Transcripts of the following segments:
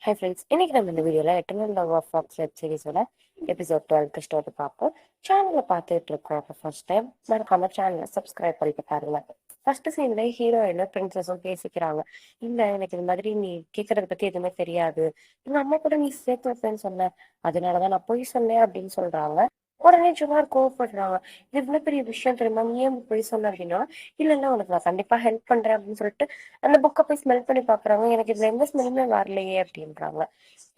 Hi friends, இன்னைக்கு நம்ம இந்த வீடியோவில் eternal love of fox web சீரிஸோட எபிசோட் 12 ஸ்டோரி பார்ப்போம். சேனலில் பார்த்துட்டு இருக்கோம். அப்போ ஃபர்ஸ்ட் டைம் மறக்காம சேனலை சப்ஸ்கிரைப் பண்ணிட்டு பாருங்க. ஃபர்ஸ்ட் சீன்ல ஹீரோயினும் பிரின்சஸும் பேசிக்கிறாங்க. இல்ல, எனக்கு இந்த மாதிரி நீ கேட்கறத பத்தி எதுவுமே தெரியாது, எங்க அம்மா கூட நீ சேர்த்து வைப்பேன்னு சொன்ன, அதனாலதான் நான் போய் சொன்னேன் அப்படின்னு சொல்றாங்க. உடனே ஜுனார் கோவப்படுறாங்க. இது இவ்வளவு பெரிய விஷயம் தெரியுமா, நீ ஏன் போய் சொன்ன அப்படின்னா, இல்ல இல்ல உனக்கு நான் கண்டிப்பா ஹெல்ப் பண்றேன் அப்படின்னு சொல்லிட்டு அந்த புக்கை போய் ஸ்மெல் பண்ணி பாக்குறாங்க. எனக்கு இதுல எந்த ஸ்மெல்லுமே வரலையே அப்படின்றாங்க.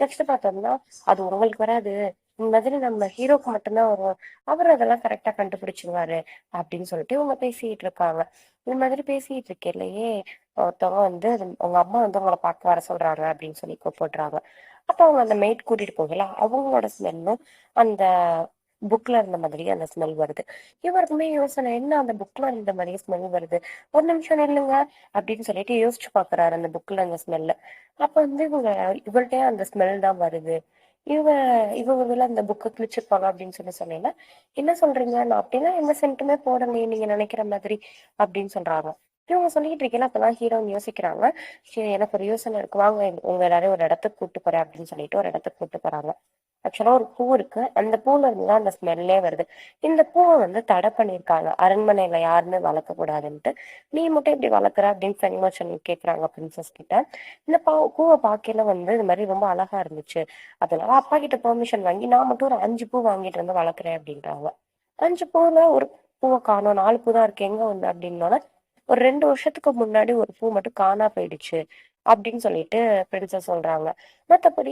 நெக்ஸ்ட் பார்த்தோம்னா, அது உங்களுக்கு வராது, இந்த மாதிரி நம்ம ஹீரோக்கு மட்டும்தான் வரும், அவர் அதெல்லாம் கரெக்டா கண்டுபிடிச்சிருவாரு அப்படின்னு சொல்லிட்டு இவங்க பேசிட்டு இருக்காங்க. இந்த மாதிரி பேசிட்டு இருக்கலையே ஒருத்தவங்க வந்து உங்க அம்மா வந்து உங்களை பார்க்க வர சொல்றாங்க அப்படின்னு சொல்லி கூப்பிடுறாங்க. அப்ப அவங்க அந்த மெய்ட் கூட்டிட்டு போகல, அவங்களோட ஸ்மெல்லும் அந்த புக்ல இருந்த மாதிரி அந்த ஸ்மெல் வருது. இவருக்குமே யோசனை, என்ன அந்த புக்ல இருந்த மாதிரி ஸ்மெல் வருது, ஒரு நிமிஷம் இல்லைங்க அப்படின்னு சொல்லிட்டு யோசிச்சு பாக்குறாரு அந்த புக்ல அந்த ஸ்மெல்ல. அப்ப வந்து இவள்கிட்டயே அந்த ஸ்மெல் தான் வருது. இவ இவங்க வேலை அந்த புக்கை கிழிச்சிருப்பாங்க அப்படின்னு சொல்லி சொன்னீங்கன்னா, என்ன சொல்றீங்க, நான் அப்படின்னா எந்த சென்ட்டுமே போடலையே நீங்க நினைக்கிற மாதிரி அப்படின்னு சொல்றாங்க. இவங்க சொல்லிட்டு இருக்கேன். அப்பதான் ஹீரோன்னு யோசிக்கிறாங்க. சரி, எனக்கு ஒரு யோசனை இருக்கு, வாங்க உங்க எல்லாரையும் ஒரு இடத்துக்கு கூட்டு போறேன் அப்படின்னு சொல்லிட்டு ஒரு இடத்துக்கு கூட்டு போறாங்க. ஆக்சுவலா ஒரு பூ இருக்கு, அந்த பூல இருந்துதான் அந்த ஸ்மெல்லே வருது. இந்த பூவை வந்து தடை பண்ணிருக்காங்க, அரண்மனையில யாருமே வளர்க்க கூடாதுன்ட்டு. நீ மட்டும் இப்படி வளர்க்குற அப்படின்னு ஃபெங்மோஷன் கேக்குறாங்க பிரின்சஸ் கிட்ட. இந்த பூவை பார்க்கையில வந்து இது மாதிரி ரொம்ப அழகா இருந்துச்சு, அதனால அப்பா கிட்ட பெர்மிஷன் வாங்கி நான் மட்டும் ஒரு 5 பூ வாங்கிட்டு வந்து வளர்க்குறேன் அப்படின்றாங்க. 5 பூல ஒரு பூவை காணோம், 4 பூ தான் இருக்கு, எங்க வந்து அப்படின்னால, ஒரு 2 வருஷத்துக்கு முன்னாடி ஒரு பூ மட்டும் காணா போயிடுச்சு அப்படின்னு சொல்லிட்டு பிரின்சஸ் சொல்றாங்க. மத்தபடி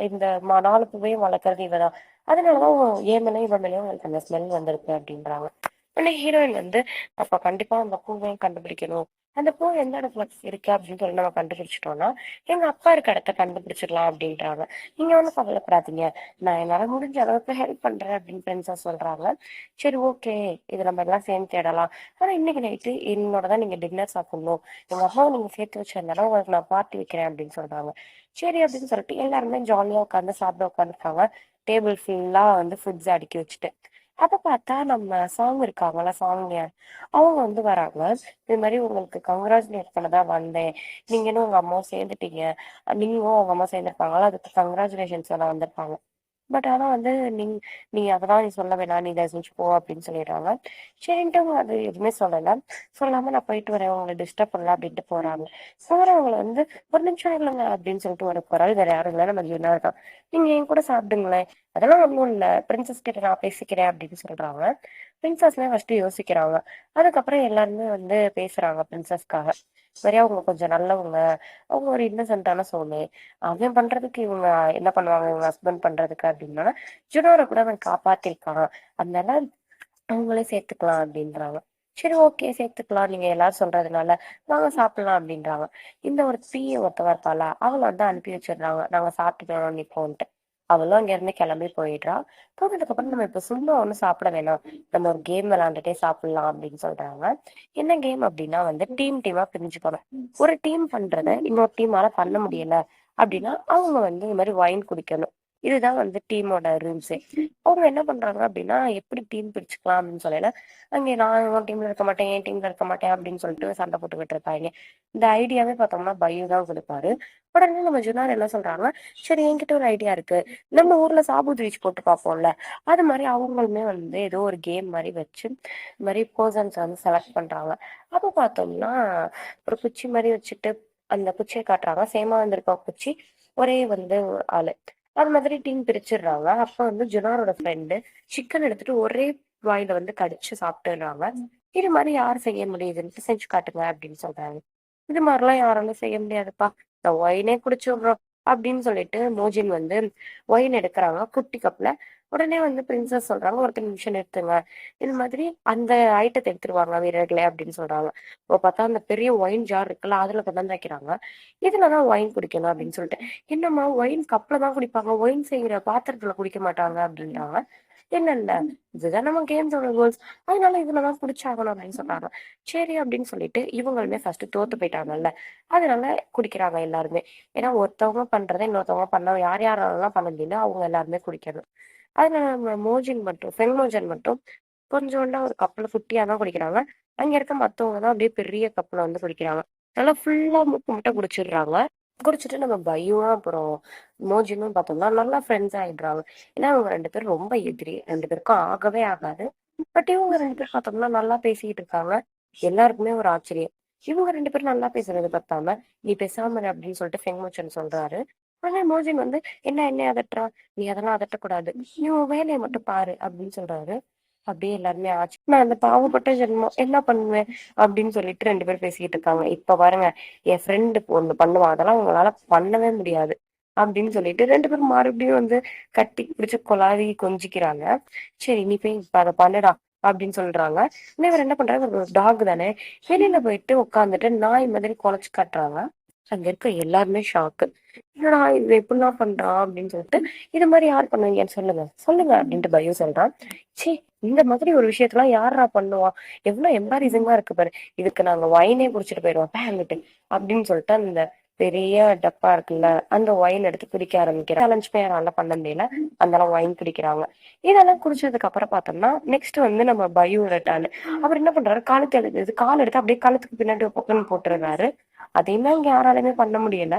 இந்த 4 பூவையும் வளர்க்கறது இவதான், அதனாலதான் ஏன் மேலேயும் இவன் மேலேயும் உங்களுக்கு அந்த ஸ்மெல் வந்திருக்கு அப்படின்றாங்க. உடனே ஹீரோயின் வந்து, அப்ப கண்டிப்பா அந்த பூவையும் கண்டுபிடிக்கணும், அந்த பூ எந்த இடத்துல இருக்கு அப்படின்னு சொல்லி நம்ம கண்டுபிடிச்சிட்டோம்னா எங்க அப்பா இருக்க இடத்த கண்டுபிடிச்சிடலாம் அப்படின்றாங்க. நீங்க ஒண்ணும் கவலைப்படாதீங்க, நான் என்னால முடிஞ்ச அளவுக்கு ஹெல்ப் பண்றேன் அப்படின்னு பிரின்சஸ் சொல்றாங்க. சரி, ஓகே, இது நம்ம எல்லாம் சேர்ந்து தேடலாம். ஆனா இன்னைக்கு நைட்டு என்னோட தான் நீங்க டின்னர் சாப்பிடணும், எங்க அம்மாவை நீங்க சேர்த்து வச்சிருந்தாலும் உங்களுக்கு நான் பார்ட்டி வைக்கிறேன் அப்படின்னு சொல்றாங்க. சரி அப்படின்னு சொல்லிட்டு எல்லாருமே ஜாலியா உட்காந்து சாப்பிட உட்காந்துருக்காங்க. டேபிள் ஃபுல்லா வந்து ஃபுட்ஸ் அடுக்கி வச்சுட்டு. அப்ப பார்த்தா நம்ம சாங் இருக்காங்கல்ல, சாங்லியார், அவங்க வந்து வராங்க. இது மாதிரி உங்களுக்கு கங்க்ராச்சுலேட் பண்ணதா வந்தேன், நீங்களும் உங்க அம்மாவும் சேர்ந்துட்டீங்க, நீங்களும் உங்க அம்மா சேர்ந்துருப்பாங்களா, அதுக்கு கங்க்ராச்சுலேஷன்ஸ் எல்லாம் வந்திருப்பாங்க. பட் ஆனா வந்து நீங்க நீ அதெல்லாம் நீ சொல்ல வேணாம், நீ தயவு செஞ்சு போ அப்படின்னு சொல்லிடுறாங்க. சரின்ட்டு அவங்க அது எதுவுமே சொல்லல. சொல்லாம நான் போயிட்டு வரேன், உங்களை டிஸ்டர்ப் பண்ணல அப்படின்ட்டு போறாங்க. போறவங்களை வந்து, ஒரு நிமிஷம் இல்லைங்க அப்படின்னு சொல்லிட்டு ஒரு குரல், வேற யாரும் இல்லை, நம்ம ஜீவனா இருக்கான், நீங்க என் கூட சாப்பிடுங்களேன், அதெல்லாம் ஒண்ணும் இல்ல, பிரின்சஸ் கிட்ட நான் பேசிக்கிறேன் அப்படின்னு சொல்றாங்க. பிரின்சஸ்லாம் ஃபர்ஸ்ட் யோசிக்கிறாங்க. அதுக்கப்புறம் எல்லாருமே வந்து பேசுறாங்க பிரின்சஸ்க்காக. சரியா, அவங்க கொஞ்சம் நல்லவங்க, அவங்க ஒரு இன்னசென்ட்டான சோலு, அவன் பண்றதுக்கு இவங்க என்ன பண்ணுவாங்க, இவங்க ஹஸ்பண்ட் பண்றதுக்கு அப்படின்னா, ஜுனோரை கூட அவன் காப்பாத்திருக்கான், அதனால அவங்களே சேர்த்துக்கலாம் அப்படின்றாங்க. சரி, ஓகே, சேர்த்துக்கலாம் நீங்க எல்லாரும் சொல்றதுனால, வாங்க சாப்பிடலாம் அப்படின்றாங்க. இந்த ஒரு தீய ஒருத்தவ இருப்பாள, அவளை வந்து அனுப்பி வச்சிடுறாங்க, நாங்க சாப்பிட்டுக்கிறோம் நிப்போன்ட்டு. அவளும் அங்க இருந்து கிளம்பி போயிடுறா. போனதுக்கு அப்புறம் நம்ம இப்ப சும்மா ஒண்ணும் சாப்பிட வேணாம், நம்ம ஒரு கேம் விளையாண்டுட்டே சாப்பிடலாம் அப்படின்னு சொல்றாங்க. என்ன கேம் அப்படின்னா வந்து டீமா பிரிஞ்சுக்கணும். ஒரு டீம் பண்றத இன்னொரு டீமால பண்ண முடியல அப்படின்னா அவங்க வந்து இந்த மாதிரி ஒயின் குடிக்கணும். இதுதான் வந்து டீமோட ரூல்ஸே. அவங்க என்ன பண்றாங்க அப்படின்னா, எப்படி டீம் பிரிச்சுக்கலாம் அப்படின்னு சொல்லல, அங்கே நான் உன் டீம்ல இருக்க மாட்டேன், என் டீம்ல இருக்க மாட்டேன் அப்படின்னு சொல்லிட்டு சண்டை போட்டுக்கிட்டு இருக்காங்க. இந்த ஐடியாவே பார்த்தோம்னா பையு தான் கொடுப்பாரு. உடனே நம்ம ஜுனார் என்ன சொல்றாங்க, சரி என்கிட்ட ஒரு ஐடியா இருக்கு, நம்ம ஊர்ல சாபுத் ரீச் போட்டு பார்ப்போம்ல, அது மாதிரி அவங்களுமே வந்து ஏதோ ஒரு கேம் மாதிரி வச்சு இந்த மாதிரி பர்சன்ஸ் வந்து செலக்ட் பண்றாங்க. அப்போ பார்த்தோம்னா ஒரு குச்சி மாதிரி வச்சுட்டு அந்த குச்சியை காட்டுறாங்க, சேமா வந்திருக்க குச்சி, ஒரே வந்து ஆளு, அது மாதிரி டீம் பிரிச்சிடுறாங்க. அப்ப வந்து ஜுனாரோட ஃப்ரெண்டு சிக்கன் எடுத்துட்டு ஒரே வாயில வந்து கடிச்சு சாப்பிட்டுறாங்க. இது மாதிரி யார் செய்ய முடியுதுன்னு செஞ்சு காட்டுங்க அப்படின்னு சொல்றாங்க. இது மாதிரிலாம் யாராலும் செய்ய முடியாதுப்பா, நான் ஒயினே குடிச்சு விடுறோம் அப்படின்னு சொல்லிட்டு மோஜின் வந்து ஒயின் எடுக்கிறாங்க குட்டி கப்ல. உடனே வந்து பிரின்சஸ் சொல்றாங்க, ஒருத்தர் நிமிஷம் நிறுத்துங்க, இது மாதிரி அந்த ஐட்டத்தை எடுத்துருவாங்க வீரர்களே அப்படின்னு சொல்றாங்க. இப்போ பார்த்தா அந்த பெரிய ஒயின் ஜார் இருக்குல்ல, அதுல கொண்டாந்து வைக்கிறாங்க. இதுலதான் ஒயின் குடிக்கணும் அப்படின்னு சொல்லிட்டு, என்னம்மா ஒயின் கப்ல தான் குடிப்பாங்க, ஒயின் செய்யற பாத்திரத்துல குடிக்க மாட்டாங்க அப்படின்றாங்க. இல்ல இல்ல, இதுதான் நம்ம கேம்ஸோட ரூல்ஸ், அதனால இதுலதான் குடிச்சாகணும் அப்படின்னு சொல்றாங்க. சரி அப்படின்னு சொல்லிட்டு இவங்களுமே ஃபர்ஸ்ட் தோத்து போயிட்டாங்கல்ல, அதனால குடிக்கிறாங்க எல்லாருமே. ஏன்னா ஒருத்தவங்க பண்றதை இன்னொருத்தவங்க பண்ண, யார் யாரெல்லாம் பண்ண முடியல அவங்க எல்லாருமே குடிக்கணும். அதனால நம்ம மோஜின் மட்டும், ஃபெங்மோஜன் மட்டும் கொஞ்சோண்டா ஒரு கப்ல குட்டியா தான் குடிக்கிறாங்க. அங்க இருக்க மத்தவங்க தான் அப்படியே பெரிய கப்ல வந்து குடிக்கிறாங்க. நல்லா ஃபுல்லா முட்டை குடிச்சிடுறாங்க. குடிச்சிட்டு நம்ம பையும் அப்புறம் மோஜினும் பார்த்தோம்னா நல்லா ஃப்ரெண்ட்ஸ் ஆயிடுறாங்க. ஏன்னா அவங்க 2 பேரும் ரொம்ப எதிரி. 2 பேருக்கும் ஆகவே ஆகாது. பட் இவங்க 2 பேர் பார்த்தோம்னா நல்லா பேசிட்டு இருக்காங்க. எல்லாருக்குமே ஒரு ஆச்சரியம். இவங்க 2 பேரும் நல்லா பேசுறது பத்தாம, "நீ பேசாம இரு" அப்படின்னு சொல்லிட்டு ஃபெங்மோச்சன் சொல்றாரு. உடனே மோஜின் வந்து, "என்ன என்னைய அதட்டுறா? நீ அதெல்லாம் அதட்டக்கூடாது. நீ உன் வேலைய மட்டும் பாரு" அப்படின்னு சொல்றாரு. அப்படியே எல்லாருமே ஆச்சு. நான் அந்த பாவப்பட்ட ஜென்மம் என்ன பண்ணுவேன்? அப்படின்னு சொல்லிட்டு 2 பேரும் பேசிக்கிட்டு இருக்காங்க. இப்ப பாருங்க, என் ஃப்ரெண்டு ஒண்ணு பண்ணுவான். அதெல்லாம் உங்களால பண்ணவே முடியாது. அப்படின்னு சொல்லிட்டு 2 பேரும் மறுபடியும் வந்து கட்டி பிடிச்சு கொலாவி கொஞ்சிக்கிறாங்க. சரி நீ போய் இப்ப அத பண்ணுடா அப்படின்னு சொல்றாங்க. இன்னும் இவர் என்ன பண்றாரு, ஒரு டாக் தானே, வெளியில போயிட்டு உட்காந்துட்டு நாய் மாதிரி குலைச்சு காட்டுறாங்க. அங்க இருக்க எல்லாருமே ஷாக்கு. என்னடா இது எப்படிலாம் பண்றான் அப்படின்னு சொல்லிட்டு, இது மாதிரி யார் பண்ணுவீங்கன்னு சொல்லுங்க சொல்லுங்க அப்படின்ட்டு பயோ சொல்றான். ச்சீ, இந்த மாதிரி ஒரு விஷயத்தெல்லாம் யாரா பண்ணுவா, எவ்வளவு எம்பாரிசிங்கா இருக்கு பாரு, இதுக்கு நாங்க ஒயினே குடிச்சிட்டு போயிடுவோம் பேங்கிட்டு அப்படின்னு சொல்லிட்டு அந்த பெரிய டப்பா இருக்குல்ல, அந்த ஒயின் எடுத்து குடிக்க ஆரம்பிக்கிறேன். சேலஞ்சுமே யாரால பண்ண முடியல, அந்த ஒயின் குடிக்கிறாங்க. இதெல்லாம் குடிச்சதுக்கு அப்புறம் பார்த்தோம்னா நெக்ஸ்ட் வந்து நம்ம பயோட டர்ன். அவர் என்ன பண்றாரு, காலுக்கு எடுத்து கால் எடுத்து அப்படியே கழுத்துக்கு பின்னாடி பக்கம்னு போட்டுறாரு. அதையுமே இங்க யாராலுமே பண்ண முடியல.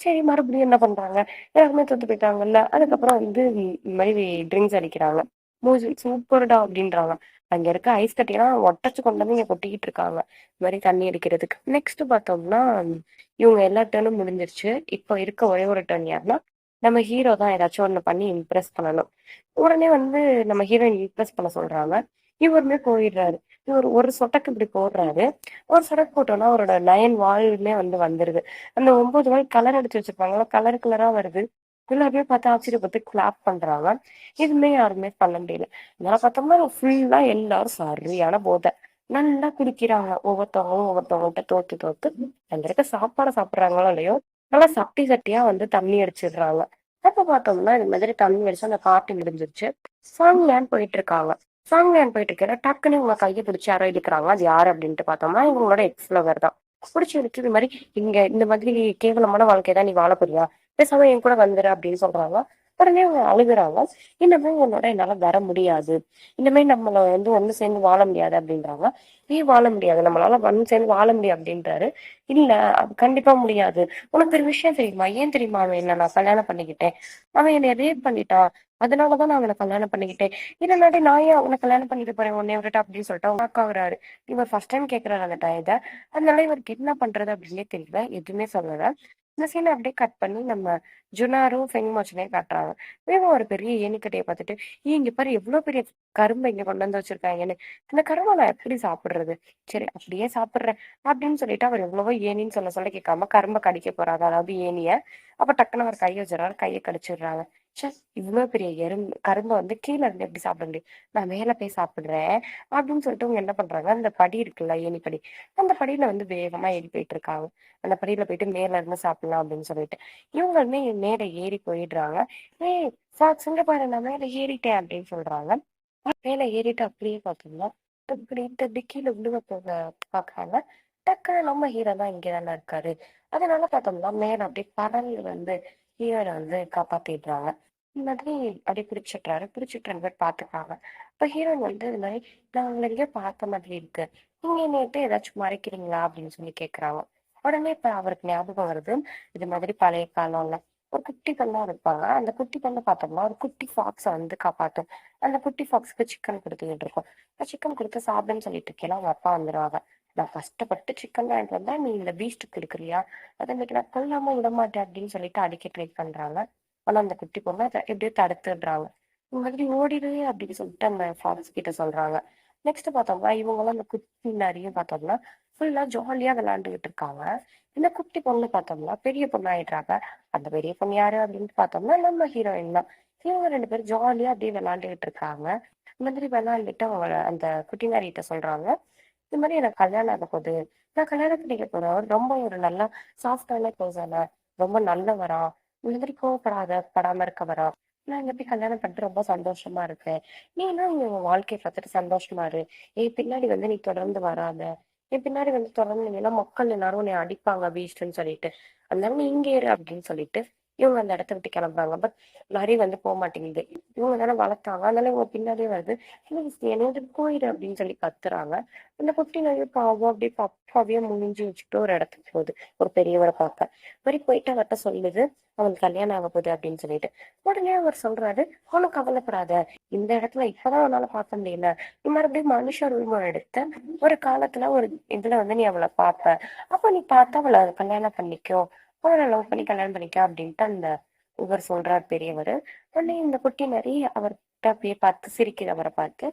சரி மறுபடியும் என்ன பண்றாங்க, எல்லாருமே தோத்து போயிட்டாங்கல்ல. அதுக்கப்புறம் வந்து இந்த மாதிரி ட்ரிங்க்ஸ் அடிக்கிறாங்க. மூஜி சூப்பர்டா அப்படின்றாங்க. அங்க இருக்க ஐஸ் கட்டியெல்லாம் ஒட்டச்சு கொண்டு வந்து இங்க கொட்டிக்கிட்டு இருக்காங்க, இந்த மாதிரி தண்ணி அடிக்கிறதுக்கு. நெக்ஸ்ட் பார்த்தோம்னா இவங்க எல்லா டேர்னும் முடிஞ்சிருச்சு. இப்போ இருக்க ஒரே ஒரு டர்ன் யாருன்னா, நம்ம ஹீரோ தான் ஏதாச்சும் ஒண்ணு பண்ணி இம்ப்ரெஸ் பண்ணணும். உடனே வந்து நம்ம ஹீரோயின் இம்ப்ரெஸ் பண்ண சொல்றாங்க. இவருமே போயிடுறாரு. இவர் ஒரு சொட்டக்கு இப்படி போடுறாரு. ஒரு சொடக்கு போட்டோம்னா அவரோட 9 வால்மே வந்து வந்துருது. அந்த 9 வால் கலர் அடிச்சு வச்சிருப்பாங்கல்ல, கலர் கலரா வருது. எல்லாருமே பார்த்து ஆச்சரியப்பட்டு கிளாப் பண்றாங்க. இதுவுமே யாருமே பண்ண முடியல. இதெல்லாம் பார்த்தோம்னா ஃபுல்லா எல்லாரும் சரியான போதை. நல்லா குடிக்கிறாங்க. ஒவ்வொருத்தவங்களும் ஒவ்வொருத்தவங்கள்ட்ட தோத்து தோத்து அங்க இருக்க சாப்பாட சாப்பிடுறாங்களோ இல்லையோ, நல்லா சட்டி சட்டியா வந்து தண்ணி அடிச்சிடுறாங்க. அப்ப பார்த்தோம்னா இது மாதிரி தண்ணி அடிச்சு அந்த பார்ட்டி முடிஞ்சிருச்சு. சாங்லேண்ட் போயிட்டு இருக்காங்க. சாங்லேண்ட் போயிட்டு இருக்கிற டக்குன்னு இவங்க கையை பிடிச்சி யாரோ இழுக்கிறாங்க. அது யாரு அப்படின்ட்டு பார்த்தோம்னா இவங்களோட எக்ஸ் லவர் தான். பிடிச்சி இழுத்து இது மாதிரி, இங்க இந்த மாதிரி கேவலமான வாழ்க்கை தான் நீ வாழ போறியா, பேசாம என் கூட வந்துரு அப்படின்னு சொல்றாங்க. உடனே அவங்க அழுகுறாங்க. இன்னமே உன்னோட என்னால வர முடியாது, இனிமே நம்மள வந்து ஒண்ணு சேர்ந்து வாழ முடியாது அப்படின்றாங்க. ஏன் வாழ முடியாது, நம்மளால ஒண்ணு சேர்ந்து வாழ முடியும் அப்படின்றாரு. இல்ல, அது கண்டிப்பா முடியாது. உனக்கு ஒரு விஷயம் தெரியுமா, ஏன் தெரியுமா அவன் என்ன நான் கல்யாணம் பண்ணிக்கிட்டேன், அவன் என்னை ரேப் பண்ணிட்டான், அதனாலதான் நான் அவனை கல்யாணம் பண்ணிக்கிட்டேன். இதனாடி நான் ஏன் அவனை கல்யாணம் பண்ணிட்டு போறேன் உன்னை விட்டுட்டு அப்படின்னு சொல்லிட்டு அவங்க அக்காவுறாரு. இவர் ஃபர்ஸ்ட் டைம் கேட்கிறாரு அந்த டயத்தை. அதனால இவருக்கு என்ன பண்றது அப்படின்னே தெரியல, எதுவுமே சொல்லல. இந்த சீனை அப்படியே கட் பண்ணி நம்ம ஜுனாரும் ஃபெங்மோச்சனையும் காட்டுறாங்க. இவன் ஒரு பெரிய ஏணிக்கட்டையை பார்த்துட்டு, இங்க பாரு எவ்வளவு பெரிய கரும்பை இங்க கொண்டு வந்து வச்சிருக்காங்கன்னு, இந்த கரும்பை நான் எப்படி சாப்பிடுறது, சரி அப்படியே சாப்பிடுறேன் அப்படின்னு சொல்லிட்டு அவர் எவ்வளவோ ஏனின்னு சொல்ல சொல்ல கேட்காம கரும்பை கடிக்க போறாங்க, அதாவது ஏனிய. அப்ப டக்குன்னு அவர் கையை வச்சுறாரு, கையை கடிச்சிடுறாங்க. ச்சே, இவ்வளவு பெரிய கரும்பை வந்து கீழே இருந்து எப்படி சாப்பிட முடியும், நான் மேல போய் சாப்பிடுறேன் அப்படின்னு சொல்லிட்டு அவங்க என்ன பண்றாங்க, அந்த படி இருக்குல்ல ஏணி படி, அந்த படியில வந்து வேகமா ஏறி போயிட்டு இருக்காங்க. அந்த படியில போயிட்டு மேல இருந்து சாப்பிடலாம் அப்படின்னு சொல்லிட்டு இவங்களுமே மேல ஏறி போயிடுறாங்க. ஏய் சாக்ஸ் இங்க பாரு, நான் மேல ஏறிட்டேன் அப்படின்னு சொல்றாங்க. மேல ஏறிட்டு அப்படியே பார்த்தோம்னா இப்படி கீழே விழுவ போக பாக்குறாங்க. டக்குன்னு நம்ம ஹீரோ தான் இங்கதானே இருக்காரு. அதனால பார்த்தோம்னா மேல அப்படியே பறந்து வந்து ஹீரோனை வந்து காப்பாத்திடுறாங்க. இந்த மாதிரி அப்படியே பிடிச்சிடுறாரு. பிடிச்சிட்டு 2 பேர் பாத்துக்காங்க. இப்ப ஹீரோயின் வந்து இது மாதிரி, நான் உங்களை எங்கேயோ பார்த்த மாதிரி இருக்கு, நீங்க என்னட்டு ஏதாச்சும் மறைக்கிறீங்களா அப்படின்னு சொல்லி கேக்குறாங்க. உடனே இப்ப அவருக்கு ஞாபகம் வருது, இது மாதிரி பழைய காலம்ல ஒரு குட்டி கண்ணா இருப்பாங்க. அந்த குட்டி கண்ணை பார்த்தோம்னா ஒரு குட்டி ஃபாக்ஸை வந்து காப்பாத்தும். அந்த குட்டி ஃபாக்ஸ்க்கு சிக்கன் கொடுத்துக்கிட்டு இருக்கும். சிக்கன் கொடுத்து சாப்பிடுன்னு சொல்லிட்டு இருக்கேன், அவங்க அப்பா வந்துருவாங்க. நான் கஷ்டப்பட்டு சிக்கன் வாங்கிட்டு வந்தா நீ இந்த பீஸ்ட் கொடுக்குறியா, அதை இன்னைக்கு நான் கொல்லாம விட மாட்டேன் அப்படின்னு சொல்லிட்டு அடிக்க ட்ரை பண்றாங்க. ஆனா அந்த குட்டி பொண்ணு அதை எப்படியோ தடுத்துடுறாங்க. இந்த மாதிரி ஓடிடு அப்படின்னு சொல்லிட்டு அந்த ஃபாக்ஸ் கிட்ட சொல்றாங்க. நெக்ஸ்ட் பார்த்தோம்னா இவங்களும் அந்த குட்டி நிறைய பார்த்தோம்னா ஃபுல்லா ஜாலியா விளையாண்டுகிட்டு இருக்காங்க. இந்த குட்டி பொண்ணு பார்த்தோம்னா பெரிய பொண்ணு ஆயிடுறாங்க. அந்த பெரிய பொண்ணு யாரு அப்படின்னு பார்த்தோம்னா நம்ம ஹீரோயின் தான். இவங்க 2 பேரும் ஜாலியா அப்படியே விளையாண்டுகிட்டு இருக்காங்க. இந்த மாதிரி விளையாண்டுட்டு அவங்க அந்த குட்டி நாரிட்ட சொல்றாங்க, இந்த மாதிரி எனக்கு கல்யாணம் ஆக போகுது, நான் கல்யாணம் பண்ணிக்க போறேன், அவர் ரொம்ப ஒரு நல்ல சாஃப்டான பர்சனா, ரொம்ப நல்லவரா, இந்த மாதிரி படாம இருக்கவரா, நான் இங்க போய் கல்யாணம் பண்ணிட்டு ரொம்ப சந்தோஷமா இருக்கேன், நீனா உன் வாழ்க்கையை பார்த்துட்டு சந்தோஷமா இரு, என் பின்னாடி வந்து நீ தொடர்ந்து வராத, என் பின்னாடி வந்து தொடர்ந்து நீ மக்கள் எல்லாரும் உன்னை அடிப்பாங்க பீஸ்ட்ன்னு சொல்லிட்டு, அதனால நீ இங்கே இரு அப்படின்னு சொல்லிட்டு இவங்க அந்த இடத்த விட்டு கிளம்புறாங்க. பட் லாரி வந்து போக மாட்டேங்குது. இவங்க தானே வளர்த்தாங்க. அதனால இவங்க பின்னாடியே வருது. "ப்ளீஸ் என்னை விட்டு போயிடு" அப்படின்னு சொல்லி கத்துறாங்க. அந்த குட்டி நாய் பாவம் அப்படியே பப்பாவியா முழிஞ்சு வச்சுக்கிட்டு ஒரு இடத்துக்கு போகுது. ஒரு பெரியவரை பார்க்க. மாதிரி போயிட்டு அவர்ட்ட சொல்லுது, அவனுக்கு கல்யாணம் ஆக போகுது அப்படின்னு சொல்லிட்டு. உடனே அவர் சொல்றாரு, "ஒண்ணும் கவலைப்படாத. இந்த இடத்துல இப்பதான் உன்னால பார்க்க முடியல. நீ மறுபடியும் மனுஷ ரூபம் எடுத்து ஒரு காலத்துல ஒரு இதுல வந்து நீ அவளை பார்ப்ப. அப்ப நீ பார்த்து அவளை கல்யாணம் பண்ணிக்கோ. அவளை லவ் பண்ணி கல்யாணம் பண்ணிக்கோ" அப்படின்ட்டு அந்த இவர் சொல்றார் பெரியவர். உடனே இந்த குட்டி நரி அவர்கிட்ட அப்படியே பார்த்து சிரிக்குது அவரை பார்த்து.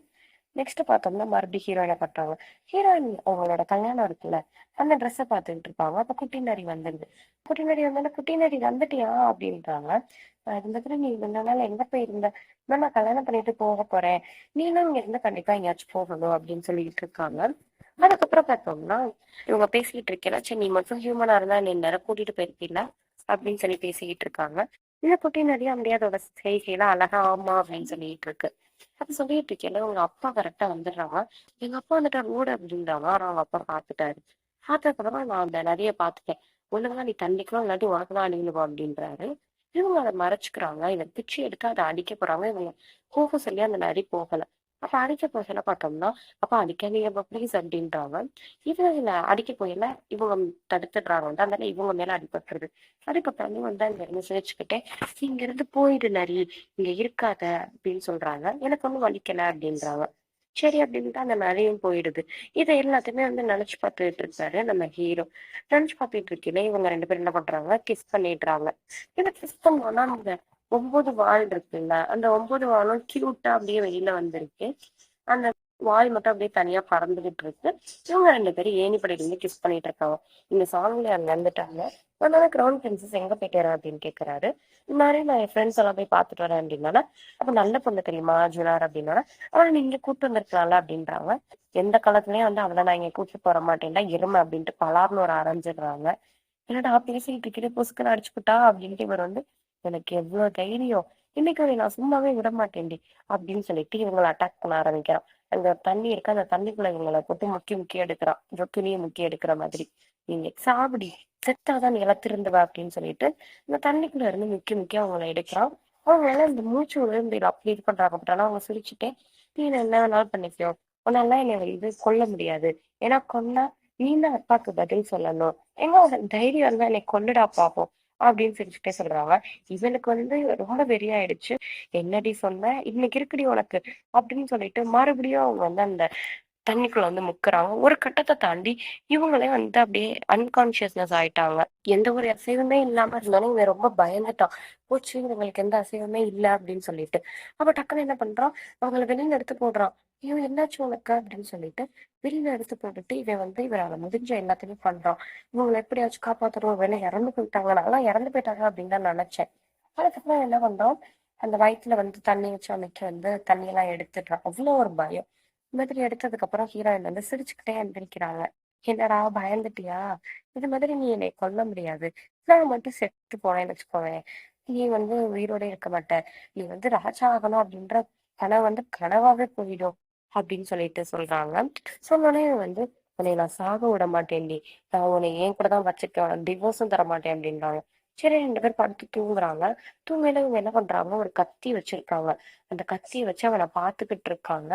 நெக்ஸ்ட் பார்த்தோம்னா மறுபடியும் ஹீரோயினை காட்டுறாங்க. ஹீரோயின் அவங்களோட கல்யாணம் இருக்குல்ல, அந்த ட்ரெஸ்ஸை பார்த்துக்கிட்டு இருப்பாங்க. அப்ப குட்டி நரி வந்துடுது. குட்டி நரி வந்தோடனே, "குட்டி நரி வந்துட்டியா?" அப்படின்றாங்க. இந்த மாதிரி நீ இந்த நாள் எங்க போயிருந்த?" "நான் கல்யாணம் பண்ணிட்டு போக போறேன். நீனும் இங்க இருந்து கண்டிப்பா எங்கேயாச்சும் போகணும்" அப்படின்னு சொல்லிட்டு இருக்காங்க. அதுக்கப்புறம் பார்த்தோம்னா இவங்க பேசிட்டு இருக்கல, "சரி நீ மட்டும் ஹியூமனா இருந்தா நீ நேரம் கூட்டிட்டு போயிருக்கீல்ல" அப்படின்னு சொல்லி பேசிக்கிட்டு இருக்காங்க. இந்த குட்டி நரி அப்படியே அதோட செய்கையில அழகா ஆமா அப்படின்னு சொல்லிட்டு இருக்கு. அப்ப சொல்லிட்டு இருக்கேன்ல, உங்க அப்பா கரெக்டா வந்துடுறாங்க. எங்க அப்பா வந்துட்டாரு ஓடு அப்படின்றாங்க. ஆனா அவங்க அப்பா பாத்துட்டாரு. பார்த்ததுக்கப்புறம் நான் அந்த நதிய பாத்துட்டேன். ஒழுங்கா நீ தண்ணிக்கலாம் இல்லாட்டி உனக்குதான் அடிவிழுவோம் அப்படின்றாரு. இவங்க அதை மறைச்சுக்கிறாங்க. இதை பிச்சு எடுத்து அதை அடிக்க போறாங்க. இவங்க போக சொல்லி அந்த நரி போகல. அப்ப அடிக்க போகல பார்த்தோம்னா, அப்ப அடிக்காதீங்க ப்ளீஸ் அப்படின்றாங்க. இதுல அடிக்க போயில இவங்க தடுத்துடுறாங்க வந்து, அதனால இவங்க மேல அடிபட்டுருது. அதுக்கப்புறமே வந்து அங்க இருந்து சிரிச்சுக்கிட்டே, "இங்க இருந்து போயிடு நரி, இங்க இருக்காத" அப்படின்னு சொல்றாங்க. "எனக்கு ஒண்ணும் வலிக்கல" அப்படின்றாங்க. சரி அப்படின்ட்டு அந்த நரியும் போயிடுது. இதை எல்லாத்தையுமே வந்து நினைச்சு பார்த்துட்டு இருக்காரு நம்ம ஹீரோ. நினைச்சு பார்த்துட்டு இருக்கையில இவங்க 2 பேரும் என்ன பண்றாங்க, கிஸ் பண்ணிடுறாங்க. இதை கிஸ் பண்ணோம்னா அந்த 9 வால் இருக்குல்ல, அந்த 9 வாலும் கியூட்டா அப்படியே வெளியில வந்திருக்கு. அந்த வால் மட்டும் அப்படியே தனியா பறந்துகிட்டு இருக்கு. இவங்க 2 பேரும் ஏணிப்படையில இருந்து கிஸ் பண்ணிட்டு இருக்காங்க. இந்த சாங்ல அங்க வந்துட்டாங்க. அதனால கிரவுண்ட் பிரின்சஸ் எங்க போயிட்டாரு அப்படின்னு கேக்குறாரு. இந்த மாதிரி நான் என் ஃப்ரெண்ட்ஸ் எல்லாம் போய் பார்த்துட்டு வரேன் அப்படின்னால, அப்ப நல்ல பொண்ணு தெரியுமா ஜுனார் அப்படின்னா, அவளை நீங்க கூட்டு வந்திருக்கலாம்ல அப்படின்றாங்க. எந்த காலத்துலயும் வந்து அவளை நான் இங்க கூட்டு போற மாட்டேன்டா எருமை அப்படின்ட்டு பலார்னு ஒரு அரைஞ்சிடுறாங்க. என்னடா பேசிட்டு இருக்கிற பொசுக்குன்னு அடிச்சுக்கிட்டா அப்படின்ட்டு இவர் வந்து, "எனக்கு எவ்வளவு தைரியம், இன்னைக்கு அவளை நான் சும்மாவே விட மாட்டேன்டி" அப்படின்னு சொல்லிட்டு இவங்களை அட்டாக் பண்ண ஆரம்பிக்கிறான். அந்த தண்ணி இருக்கு, அந்த தண்ணிக்குள்ள இவங்களை போட்டு முக்கி முக்கி எடுக்கிறான். இந்த துணியை முக்கி எடுக்கிற மாதிரி. "நீங்க சாப்பிடி, செத்தாதான் நிலத்திருந்துவ" அப்படின்னு சொல்லிட்டு இந்த தண்ணிக்குள்ள இருந்து முக்கி முக்கி அவங்களை எடுக்கிறான். அவங்களால இந்த மூச்சு விழுந்து அப்படி இது பண்றாங்க. பட் ஆனா அவங்க சிரிச்சுட்டே, "நீ என்ன வேணாலும் பண்ணிக்கோ, உன்னால என்னை இது கொல்ல முடியாது. ஏன்னா கொன்னா நீ தான் அப்பாக்கு பதில் சொல்லணும். எங்க உனக்கு தைரியம் இருந்தா என்னை கொல்லுடா பாப்போம்" அப்படின்னு சிரிச்சுட்டே சொல்றாங்க. இவனுக்கு வந்து ரொம்ப வெறியாயிடுச்சு. "என்னடி சொன்ன, இன்னைக்கு இருக்குடி உனக்கு" அப்படின்னு சொல்லிட்டு மறுபடியும் அவங்க வந்து அந்த தண்ணிக்குள்ள வந்து முக்குறாங்க. ஒரு கட்டத்தை தாண்டி இவங்களே வந்து அப்படியே அன்கான்சியஸ்னஸ் ஆயிட்டாங்க. எந்த ஒரு அசைவுமே இல்லாம இருந்தாலும் இவன் ரொம்ப பயந்துட்டான். போச்சு இவங்களுக்கு எந்த அசைவுமே இல்ல அப்படின்னு சொல்லிட்டு. அப்ப டக்குன்னு என்ன பண்றான், அவங்கள வெளியில எடுத்து போடுறான். "ஐயோ என்னாச்சு உனக்கு?" அப்படின்னு சொல்லிட்டு வெளியில எடுத்து போட்டுட்டு இவன் வந்து இவரால முடிஞ்ச எல்லாத்தையுமே பண்றான். இவங்களை எப்படியாச்சும் காப்பாத்தணும். வேலை இறந்து போயிட்டாங்க, நான்லாம் இறந்து போயிட்டாங்க அப்படின்னு தான் நினைச்சேன். அதுக்கப்புறம் என்ன பண்றோம், அந்த வயித்துல வந்து தண்ணி வச்சு அமைக்க வந்து தண்ணி எல்லாம் எடுத்துடுறான். அவ்வளவு ஒரு பயம். இந்த மாதிரி எடுத்ததுக்கு அப்புறம் ஹீரோயின் வந்து சிரிச்சுக்கிட்டே எந்திரிக்கிறாங்க. "என்னடா பயந்துட்டியா? இது மாதிரி நீ என்னை கொல்ல முடியாது. நான் மட்டும் செத்து போனேன்னு வச்சுக்கோவேன், நீ வந்து உயிரோட இருக்க மாட்ட. நீ வந்து ராஜா ஆகணும் அப்படின்ற கனவு வந்து கனவாவே போயிடும்" அப்படின்னு சொல்லிட்டு சொல்றாங்க. சொன்னோடனே வந்து, "உன்னை நான் சாக விட மாட்டேன்டி, நான் உன்னை என் கூட தான் வச்சுக்கேன், உனக்கு டிவோர்ஸும் தர மாட்டேன்" அப்படின்றாங்க. சரி 2 பேரும் படுத்து தூங்குறாங்க. தூங்கையில இவங்க என்ன பண்றாங்க, ஒரு கத்தி வச்சிருக்காங்க. அந்த கத்திய வச்சு அவனை பார்த்துக்கிட்டு இருக்காங்க.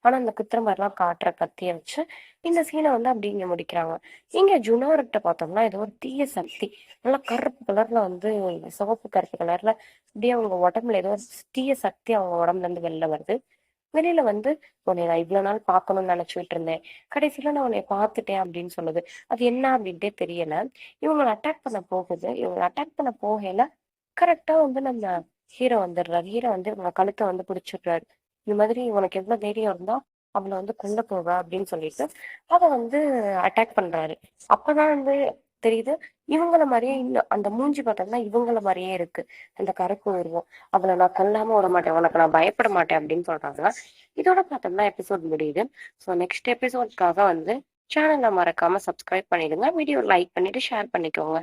ஆனா அந்த குத்துற மாதிரிலாம் காட்டுற கத்திய வச்சு இந்த சீனை வந்து அப்படி இங்க முடிக்கிறாங்க. இங்க ஜுனோர்கிட்ட பார்த்தோம்னா ஏதோ ஒரு தீய சக்தி, நல்லா கருப்பு கலர்ல வந்து சிவப்பு கருப்பு கலர்ல அப்படியே அவங்க உடம்புல ஏதோ ஒரு தீய சக்தி அவங்க உடம்புல இருந்து வெளில வருது. வெளியில வந்து, "உன்னை நான் இவ்வளவு நாள் பார்க்கணும்னு நினைச்சுட்டு இருந்தேன். கடைசியில நான் உன்னை பார்த்துட்டேன்" அப்படின்னு சொல்லுது. அது என்ன அப்படின்ட்டே தெரியல. இவங்களை அட்டாக் பண்ண போகுது. இவங்களை அட்டாக் பண்ண போகையில கரெக்டா வந்து நம்ம ஹீரோ வந்துடுறாரு. ஹீரோ வந்து இவங்க கழுத்தை வந்து பிடிச்சிடுறாரு. இந்த மாதிரி, "உனக்கு எவ்வளவு தைரியம் இருந்தா அவளை வந்து கொல்ல போவ" அப்படின்னு சொல்லிட்டு அத வந்து அட்டாக் பண்றாரு. அப்பதான் வந்து தெரியுது, இவங்கள மாதிரியே இன்னும் அந்த மூஞ்சி பார்த்தோம்னா இவங்கள மாதிரியே இருக்கு. அந்த கருப்பு உருவம். "அவளை நான் கொல்லாம விட மாட்டேன், உனக்கு நான் பயப்பட மாட்டேன்" அப்படின்னு சொல்றாங்க. இதோட பார்த்தோம்னா எபிசோட் முடியுது. ஸோ நெக்ஸ்ட் எபிசோட்காக வந்து சேனலை மறக்காம சப்ஸ்கிரைப் பண்ணிடுங்க. வீடியோ லைக் பண்ணிட்டு ஷேர் பண்ணிக்கோங்க.